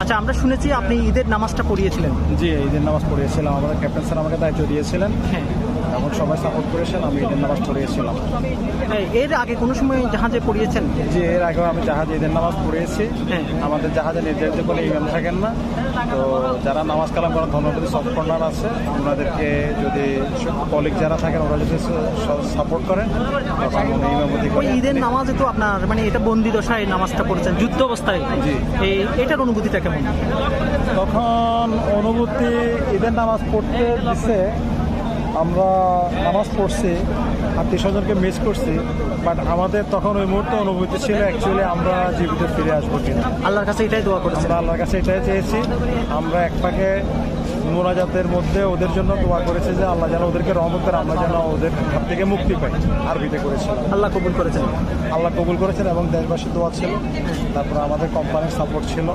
আচ্ছা, আমরা শুনেছি আপনি ঈদের নামাজটা পড়িয়েছিলেন। জি, ঈদের নামাজ পড়িয়েছিলাম। আমাদের ক্যাপ্টেন স্যার আমাকে দায়িত্ব দিয়েছিলেন হ্যাঁ, এবং সবাই সাপোর্ট করেছেন। আমি ঈদের নামাজ পড়িয়েছিলাম। এর আগে কোনো সময় জাহাজে পড়িয়েছেন? যে এর আগেও আমি জাহাজে ঈদের নামাজ পড়িয়েছি। হ্যাঁ। আমাদের জাহাজে নির্ধারিত কোনো ইমাম থাকেন না, তো যারা নামাজ কালাম করেন ধর্মপতি সব কর্নার আছে, ওনাদেরকে যদি কলিগ যারা থাকেন ওরা যদি সাপোর্ট করেন তখন উনি ইমামতি ওই করেন। ঈদের নামাজে তো আপনার মানে এটা বন্দি দশায় নামাজটা পড়েছেন, যুদ্ধ অবস্থায়। জি। এটার অনুভূতিটা কেমন? তখন অনুভূতি, ঈদের নামাজ পড়তে দিচ্ছে, আমরা নামাজ পড়ছি, আত্মীয় স্বজনকে মিস করছি, বাট আমাদের তখন ওই মুহূর্তে অনুভূতি ছিল অ্যাকচুয়ালি আমরা জীবিত ফিরে আসবো কিনা। আল্লাহর কাছে এটাই দোয়া করেছেন। আমরা আল্লাহর কাছে এটাই চেয়েছি। আমরা এক পাকে মোনাজাতের মধ্যে ওদের জন্য দোয়া করেছি যে আল্লাহ যেন ওদেরকে রহমত করে, আমরা যেন ওদের হাত থেকে মুক্তি পাই। আরবিতে করেছিলাম। আল্লাহ কবুল করেছেন। আল্লাহ কবুল করেছেন এবং দেশবাসীর দোয়া ছিল, তারপরে আমাদের কোম্পানির সাপোর্ট ছিল।